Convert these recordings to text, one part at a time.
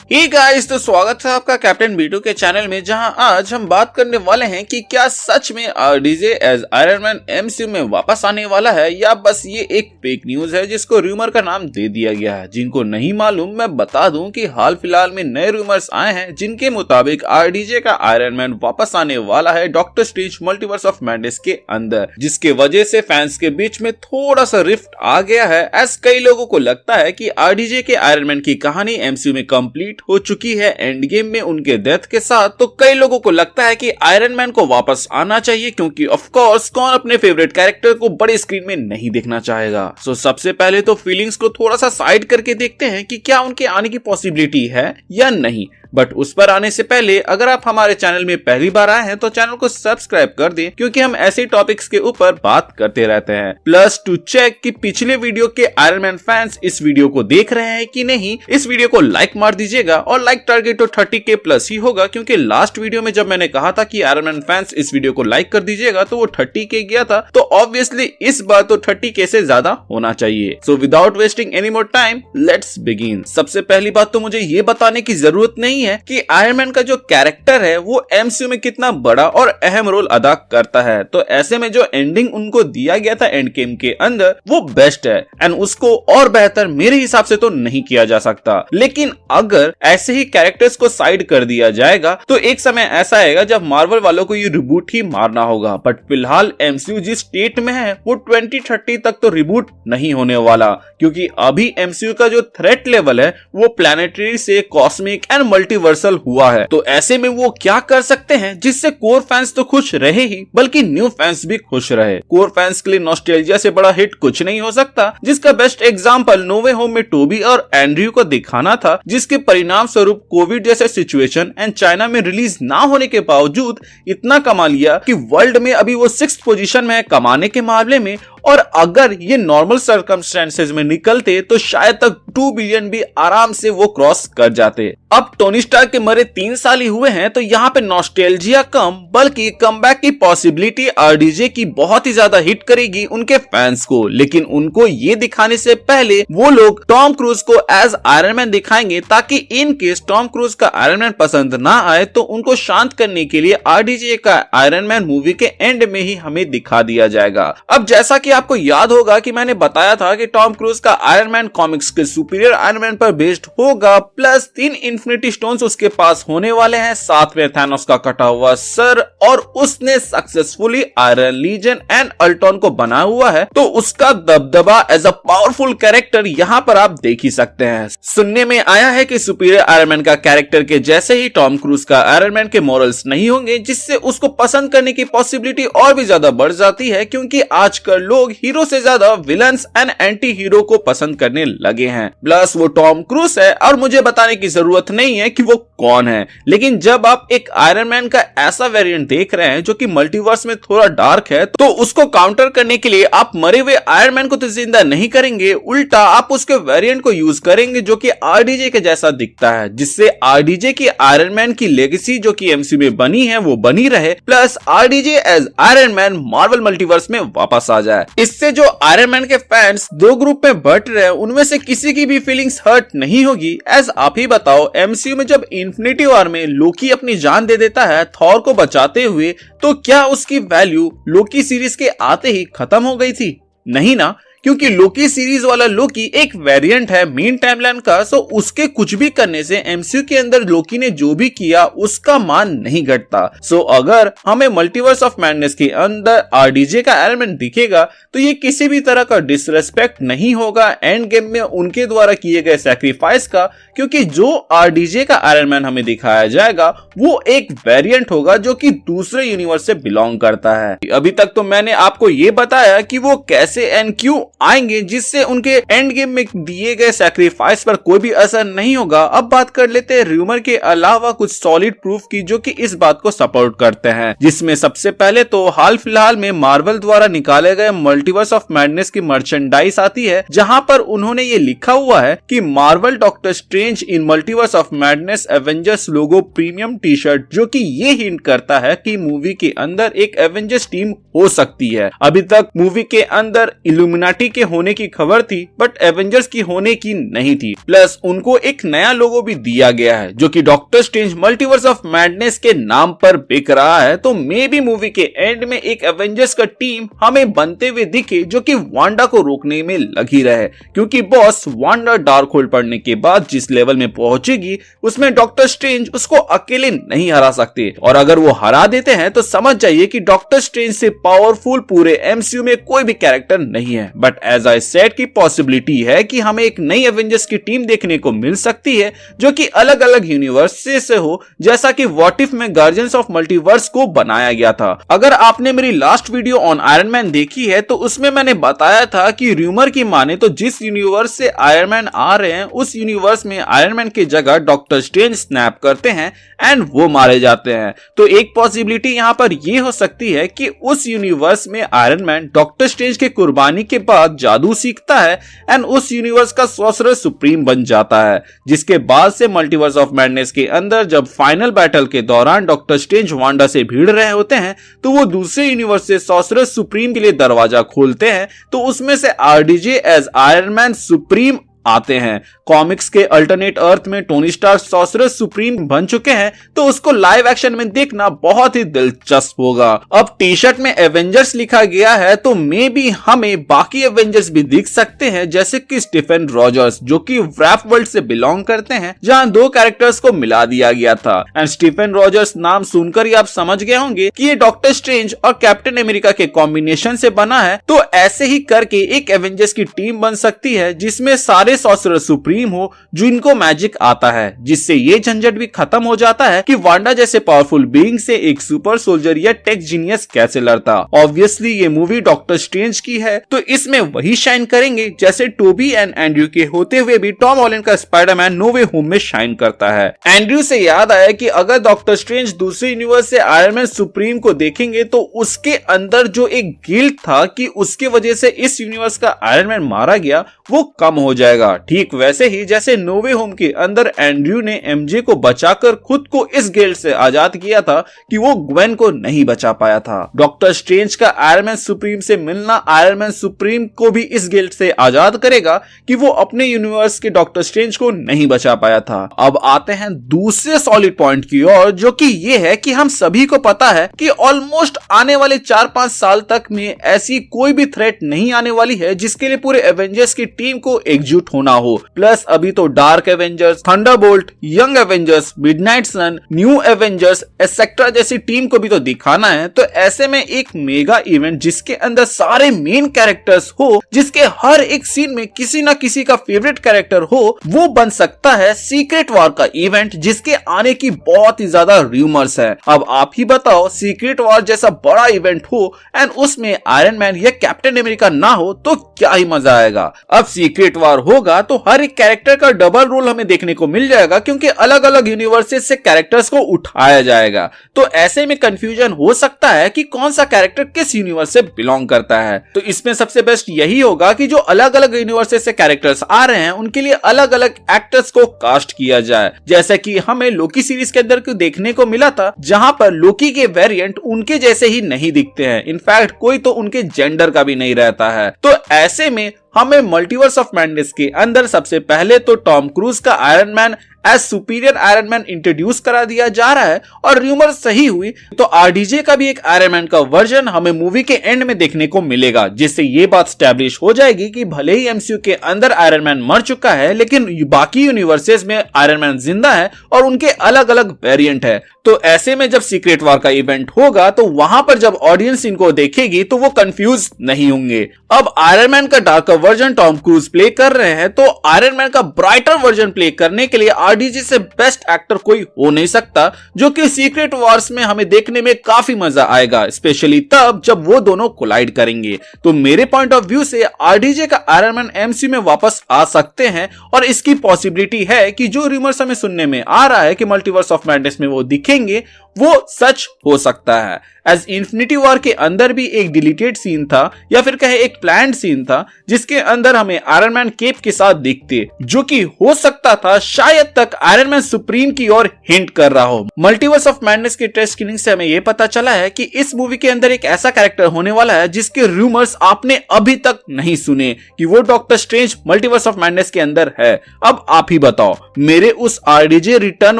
Hey guys, तो स्वागत है आपका कैप्टन बीटू के चैनल में, जहां आज हम बात करने वाले हैं कि क्या सच में RDJ as Iron Man MCU में वापस आने वाला है या बस ये एक फेक न्यूज है जिसको रूमर का नाम दे दिया गया है। जिनको नहीं मालूम मैं बता दूं कि हाल फिलहाल में नए रूमर्स आए हैं जिनके मुताबिक आरडीजे का आयरन मैन वापस आने वाला है doctor strange multiverse of madness के अंदर, जिसके वजह से फैंस के बीच में थोड़ा सा रिफ्ट आ गया है। एज कई लोगों को लगता है कि आरडीजे के आयरन मैन की कहानी एमसीयू में कंप्लीट हो चुकी है एंड गेम में उनके डेथ के साथ। तो कई लोगों को लगता है कि आयरन मैन को वापस आना चाहिए, क्योंकि ऑफ कोर्स कौन अपने फेवरेट कैरेक्टर को बड़े स्क्रीन में नहीं देखना चाहेगा। सो सबसे पहले तो फीलिंग्स को थोड़ा सा साइड करके देखते हैं कि क्या उनके आने की पॉसिबिलिटी है या नहीं। बट उस पर आने से पहले अगर आप हमारे चैनल में पहली बार आए हैं तो चैनल को सब्सक्राइब कर दें, क्योंकि हम ऐसे टॉपिक्स के ऊपर बात करते रहते हैं। प्लस टू चेक कि पिछले वीडियो के आयरन मैन फैंस इस वीडियो को देख रहे हैं कि नहीं, इस वीडियो को लाइक मार दीजिएगा और लाइक टारगेट तो 30K प्लस ही होगा, क्योंकि लास्ट वीडियो में जब मैंने कहा था कि आयरन मैन फैंस इस वीडियो को लाइक कर दीजिएगा तो वो 30K गया था। तो ऑब्वियसली इस बार तो 30K से ज्यादा होना चाहिए। So without wasting any more time let's begin. सबसे पहली बात तो मुझे ये बताने की जरूरत नहीं है कि आयरन मैन का जो कैरेक्टर है वो एमसीयू में कितना बड़ा और अहम रोल अदा करता है। तो ऐसे में जो एंडिंग उनको दिया गया था एंड गेम के अंदर वो बेस्ट है एंड उसको और बेहतर मेरे हिसाब से तो नहीं किया जा सकता। लेकिन अगर ऐसे ही कैरेक्टर्स को साइड कर दिया जाएगा तो एक समय ऐसा आएगा जब मार्वल वालों को ये रिबूट ही मारना होगा। बट फिलहाल एमसीयू जिस स्टेट में है वो 2030 तक तो रिबूट नहीं होने वाला, क्योंकि अभी एमसीयू का जो थ्रेट लेवल है वो प्लैनेटरी से कॉस्मिक एंड मल्टीवर्सल हुआ है। तो ऐसे में वो क्या कर सकते हैं जिससे कोर फैंस तो खुश रहे ही बल्कि न्यू फैंस भी खुश रहे। कोर फैंस के लिए नॉस्टैल्जिया से बड़ा हिट कुछ नहीं हो सकता, जिसका बेस्ट एग्जांपल नो वे होम में टोबी और एंड्रयू को दिखाना था, जिसके परिणाम स्वरूप कोविड जैसे सिचुएशन एंड चाइना में रिलीज ना होने के बावजूद इतना कमा लिया कि वर्ल्ड में अभी वो 6th पोजीशन में है कमाने के मामले में। और अगर ये नॉर्मल सर्कमस्टेंसेस में निकलते तो शायद तक 2 बिलियन भी आराम से वो क्रॉस कर जाते। अब टोनी स्टार्क के मरे 3 साल ही हुए हैं, तो यहाँ पे नॉस्टैल्जिया कम बल्कि कमबैक की पॉसिबिलिटी आरडीजे की बहुत ही ज्यादा हिट करेगी उनके फैंस को। लेकिन उनको ये दिखाने से पहले वो लोग टॉम क्रूज को एज आयरन मैन दिखाएंगे, ताकि इन केस टॉम क्रूज का आयरन मैन पसंद ना आए तो उनको शांत करने के लिए आरडीजे का आयरन मैन मूवी के एंड में ही हमें दिखा दिया जाएगा। अब जैसा कि आपको याद होगा कि मैंने बताया था कि टॉम क्रूज का आयरन मैन कॉमिक्स के सुपीरियर आयरन मैन पर बेस्ड होगा, प्लस 3 इन्फिनिटी स्टोन्स उसके पास होने वाले हैं, साथ में थैनोस का कटा हुआ सर, और उसने successfully Iron Legion and Ultron को बनाया हुआ है। तो उसका दबदबा एज अ पावरफुल कैरेक्टर यहाँ पर आप देख ही सकते हैं। सुनने में आया है कि सुपीरियर आयरन मैन का कैरेक्टर के जैसे ही टॉम क्रूज का आयरन मैन के मॉरल्स नहीं होंगे, जिससे उसको पसंद करने की पॉसिबिलिटी और भी ज्यादा बढ़ जाती है, क्योंकि आजकल लोग हीरो से ज्यादा विलन्स एंड एंटी हीरो को पसंद करने लगे हैं। प्लस वो टॉम क्रूज है और मुझे बताने की जरूरत नहीं है कि वो कौन है। लेकिन जब आप एक आयरन मैन का ऐसा वेरिएंट देख रहे हैं जो कि मल्टीवर्स में थोड़ा डार्क है, तो उसको काउंटर करने के लिए आप मरे हुए आयरन मैन को तो जिंदा नहीं करेंगे, उल्टा आप उसके वेरिएंट को यूज करेंगे जो कि आरडीजे के जैसा दिखता है, जिससे आरडीजे की आयरन मैन की लेगेसी जो कि एमसीयू में बनी है वो बनी रहे, plus RDJ as Iron Man Marvel multiverse में वापस आ जाए। इससे जो आयरन मैन के फैंस 2 ग्रुप में बट रहे हैं उनमें से किसी की भी फीलिंग्स हर्ट नहीं होगी। एज आप ही बताओ, एमसीयू में जब इन्फिनिटी वॉर में लोकी अपनी जान दे देता है थॉर को बचाते हुए, तो क्या उसकी वैल्यू लोकी सीरीज के आते ही खत्म हो गई थी? नहीं ना, क्योंकि लोकी सीरीज वाला लोकी एक वेरिएंट है मेन टाइमलाइन का। सो उसके कुछ भी करने से एमसीयू के अंदर लोकी ने जो भी किया उसका मान नहीं घटता। सो अगर हमें मल्टीवर्स ऑफ मैडनेस के अंदर आरडीजे का आयरन मैन दिखेगा तो ये किसी भी तरह का डिसरेस्पेक्ट नहीं होगा एंड गेम में उनके द्वारा किए गए सैक्रिफाइस का, क्योंकि जो आरडीजे का आयरन मैन हमें दिखाया जाएगा वो एक वेरिएंट होगा जो कि दूसरे यूनिवर्स से बिलोंग करता है। अभी तक तो मैंने आपको ये बताया कि वो कैसे एंड क्यों आएंगे, जिससे उनके एंड गेम में दिए गए सैक्रिफाइस पर कोई भी असर नहीं होगा। अब बात कर लेते हैं रूमर के अलावा कुछ सॉलिड प्रूफ की जो कि इस बात को सपोर्ट करते हैं, जिसमें सबसे पहले तो हाल फिलहाल में मार्वल द्वारा निकाले गए मल्टीवर्स ऑफ मैडनेस की मर्चेंडाइज आती है, जहां पर उन्होंने ये लिखा हुआ है कि Marvel doctor strange in multiverse of madness Avengers logo premium T shirt, जो कि ये हिंट करता है कि मूवी के अंदर एक एवेंजर्स टीम हो सकती है। अभी तक मूवी के अंदर इल्यूमिनाटी मूवी के होने की खबर थी बट एवेंजर्स की होने की नहीं थी। प्लस उनको एक नया लोगो भी दिया गया है जो कि doctor strange multiverse of madness के नाम पर बिक रहा है। तो मे बी मूवी के एंड में एक एवेंजर्स का टीम हमें बनते हुए दिखे जो कि वांडा को रोकने में लगी रहे, क्योंकि बॉस वांडा डार्क होल्ड पढ़ने के बाद जिस लेवल में पहुंचेगी उसमें डॉक्टर स्ट्रेंज उसको अकेले नहीं हरा सकते, और अगर वो हरा देते हैं तो समझ जाइए कि डॉक्टर स्ट्रेंज से पावरफुल पूरे एमसीयू में कोई भी कैरेक्टर नहीं है। बट एज आई सेड की पॉसिबिलिटी है कि हमें एक नई एवेंजर्स की टीम देखने को मिल सकती है जो कि अलग अलग यूनिवर्स से हो, जैसा कि व्हाट इफ में गार्डियंस ऑफ मल्टीवर्स को बनाया गया था। अगर आपने मेरी last video on iron man देखी है तो उसमें मैंने बताया था कि रूमर की माने तो जिस यूनिवर्स से आयरन मैन आ रहे हैं उस यूनिवर्स में आयरन मैन की जगह डॉक्टर स्ट्रेंज स्नैप करते हैं एंड वो मारे जाते हैं। तो एक पॉसिबिलिटी यहाँ पर ये हो सकती है कि उस यूनिवर्स में आयरन मैन डॉक्टर स्ट्रेंज के कुर्बानी के बाद जादू सीखता है एंड उस यूनिवर्स का सॉर्सरर सुप्रीम बन जाता है, जिसके बाद से मल्टीवर्स ऑफ मैडनेस के अंदर जब फाइनल बैटल के दौरान डॉक्टर स्ट्रेंज वांडा से भिड़ रहे होते हैं तो वो दूसरे यूनिवर्स से सॉर्सरर सुप्रीम के लिए दरवाजा खोलते हैं, तो उसमें से RDJ as Iron Man Supreme आते हैं। कॉमिक्स के अल्टरनेट अर्थ में टोनी स्टार्क सॉर्सरर सुप्रीम बन चुके हैं, तो उसको लाइव एक्शन में देखना बहुत ही दिलचस्प होगा। अब टी शर्ट में एवेंजर्स लिखा गया है तो मे बी हमें बाकी एवेंजर्स भी दिख सकते हैं, जैसे कि स्टीफन रॉजर्स जो कि रैप वर्ल्ड से बिलोंग करते हैं, जहां दो कैरेक्टर्स को मिला दिया गया था। एंड स्टीफन रॉजर्स नाम सुनकर ही आप समझ गए होंगे कि ये डॉक्टर स्ट्रेंज और कैप्टन अमेरिका के कॉम्बिनेशन से बना है। तो ऐसे ही करके एक एवेंजर्स की टीम बन सकती है जिसमें सारे सॉर्सरर सुप्रीम हो जिनको मैजिक आता है, जिससे ये झंझट भी खत्म हो जाता है कि वांडा जैसे पावरफुल बीइंग से एक सुपर सोल्जर या टेक जीनियस कैसे लड़ता। ऑब्वियसली ये मूवी डॉक्टर स्ट्रेंज की है तो इसमें वही शाइन करेंगे जैसे टोबी एंड एंड्रयू के होते हुए भी टॉम हॉलैंड का स्पाइडरमैन नो वे होम में शाइन करता है। एंड्रयू से याद आया कि अगर डॉक्टर स्ट्रेंज दूसरे यूनिवर्स से आयरन मैन सुप्रीम को देखेंगे तो उसके अंदर जो एक गिल्ट था कि उसके वजह से इस यूनिवर्स का आयरन मैन मारा गया वो कम हो जाएगा। ठीक वैसे ही जैसे नो वे होम के अंदर एंड्रयू ने एमजे को बचाकर खुद को इस गिल्ट से आजाद किया था कि वो ग्वेन को नहीं बचा पाया था। डॉक्टर स्ट्रेंज का आयरन मैन सुप्रीम से मिलना आयरन मैन सुप्रीम को भी इस गिल्ट से आजाद करेगा कि वो अपने यूनिवर्स के डॉक्टर स्ट्रेंज को नहीं बचा पाया था। अब आते हैं दूसरे सॉलिड पॉइंट की ओर, जो कि ये है कि हम सभी को पता है कि ऑलमोस्ट आने वाले 4-5 साल तक में ऐसी कोई भी थ्रेट नहीं आने वाली है जिसके लिए पूरे एवेंजर्स की टीम को एकजुट होना हो। प्लस अभी तो Dark Avengers, Thunderbolt, Young Avengers, Midnight Son, New Avengers etcetera जैसी टीम को भी तो दिखाना है। तो ऐसे में एक मेगा इवेंट जिसके अंदर सारे मेन कैरेक्टर्स हो, जिसके हर एक सीन में किसी ना किसी का फेवरेट कैरेक्टर हो, वो बन सकता है सीक्रेट वॉर का इवेंट, जिसके आने की बहुत ही ज्यादा रूमर्स है। अब आप ही बताओ, सीक्रेट वॉर जैसा बड़ा इवेंट हो एंड उसमें आयरन मैन या कैप्टन अमेरिका ना हो तो क्या ही मजा आएगा। अब सीक्रेट वॉर होगा तो हर एक कैरेक्टर का डबल रोल हमें देखने को मिल जाएगा, क्योंकि अलग अलग यूनिवर्सेस से कैरेक्टर्स को उठाया जाएगा। तो ऐसे में कंफ्यूजन हो सकता है कि कौन सा कैरेक्टर किस यूनिवर्स से बिलोंग करता है। तो इसमें सबसे बेस्ट यही होगा कि जो अलग अलग यूनिवर्सेस से कैरेक्टर्स आ रहे हैं उनके लिए अलग अलग एक्टर्स को कास्ट किया जाए, जैसे कि हमें लोकी सीरीज के अंदर देखने को मिला था, जहां पर लोकी के वेरिएंट उनके जैसे ही नहीं दिखते हैं। इनफैक्ट कोई तो उनके जेंडर का भी नहीं रहता है। तो ऐसे में हमें मल्टीवर्स ऑफ मैडनेस के अंदर सबसे पहले तो टॉम क्रूज का Iron Man as Superior Iron Man introduce करा दिया जा रहा है, और रूमर सही हुई तो आरडीजे का भी एक आयरन मैन का वर्जन हमें मूवी के एंड में देखने को मिलेगा, जिससे ये बात स्टैब्लिश हो जाएगी कि भले ही एमसीयू के अंदर आयरन मैन मर चुका है, लेकिन बाकी यूनिवर्सेस में आयरन मैन जिंदा है और उनके अलग अलग वेरिएंट है। तो ऐसे में जब सीक्रेट वॉर का इवेंट होगा तो वहां पर जब ऑडियंस इनको देखेगी तो वो कंफ्यूज नहीं होंगे। अब आयरन मैन का darker version Tom cruise play कर रहे हैं, तो आयरन मैन का ब्राइटर वर्जन प्ले करने के लिए आरडीजे से बेस्ट एक्टर कोई हो नहीं सकता, जो कि सीक्रेट वॉर्स में हमें देखने में काफी मजा आएगा, स्पेशली तब जब वो दोनों कोलाइड करेंगे। तो मेरे पॉइंट ऑफ व्यू से आरडीजे का आयरन मैन एमसीयू में वापस आ सकते हैं, और इसकी पॉसिबिलिटी है कि जो रूमर्स हमें सुनने में आ रहा है कि मल्टीवर्स ऑफ मैडनेस में वो दिखेंगे वो सच हो सकता है। एज इन्फिनिटी वॉर के अंदर भी एक डिलीटेड सीन था या फिर कहे एक प्लान्ड सीन था जिसके अंदर हमें आयरन मैन केप के साथ दिखते, जो कि हो सकता था शायद तक आयरन मैन सुप्रीम की ओर हिंट कर रहा हो। मल्टीवर्स ऑफ मैडनेस के टेस्ट स्क्रीनिंग से हमें यह पता चला है कि इस मूवी के अंदर एक ऐसा कैरेक्टर होने वाला है जिसके रूमर्स आपने अभी तक नहीं सुने कि वो doctor strange multiverse of madness के अंदर है। अब आप ही बताओ, मेरे उस आरडीजे रिटर्न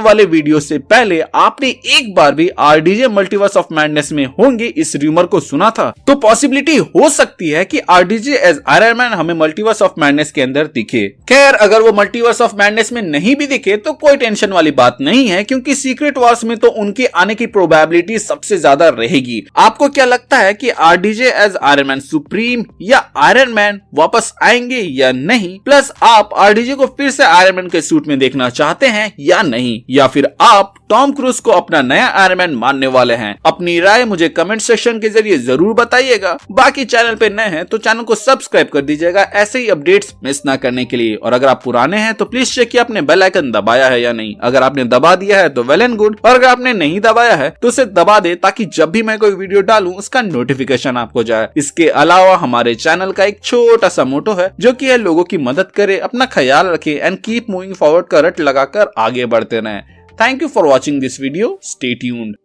वाले वीडियो से पहले आपने एक बार भी आरडीजे मल्टीवर्स ऑफ मैडनेस में होंगे इस रूमर को सुना था? तो पॉसिबिलिटी हो सकती है कि आरडीजे एज आयरन मैन हमें मल्टीवर्स ऑफ मैडनेस के अंदर दिखे। खैर, अगर वो मल्टीवर्स ऑफ मैडनेस में नहीं भी दिखे तो कोई टेंशन वाली बात नहीं है, क्योंकि सीक्रेट वॉर्स में तो उनके आने की प्रोबेबिलिटी सबसे ज्यादा रहेगी। आपको क्या लगता है कि RDJ as Iron Man Supreme या आयरन मैन वापस आएंगे या नहीं? प्लस आप आरडीजे को फिर से आयरन मैन के सूट में देखना चाहते हैं या नहीं, या फिर आप टॉम क्रूज को अपना नया आयरन मैन मानने वाले हैं? अपनी राय मुझे कमेंट सेक्शन के जरिए जरूर बताइएगा। बाकी चैनल पे नए हैं तो चैनल को सब्सक्राइब कर दीजिएगा ऐसे ही अपडेट्स मिस ना करने के लिए। और अगर आप पुराने हैं तो प्लीज चेक किया आपने बेल आइकन दबाया है या नहीं। अगर आपने दबा दिया है तो वेल एंड गुड, और अगर आपने नहीं दबाया है तो उसे दबा दे ताकि जब भी मैं कोई वीडियो डालूं उसका नोटिफिकेशन आपको जाए। इसके अलावा हमारे चैनल का एक छोटा सा मोटो है जो कि है लोगों की मदद करे, अपना ख्याल रखे एंड कीप मूविंग फॉरवर्ड का रट लगाकर आगे बढ़ते रहें। Thank you for watching this video. Stay tuned.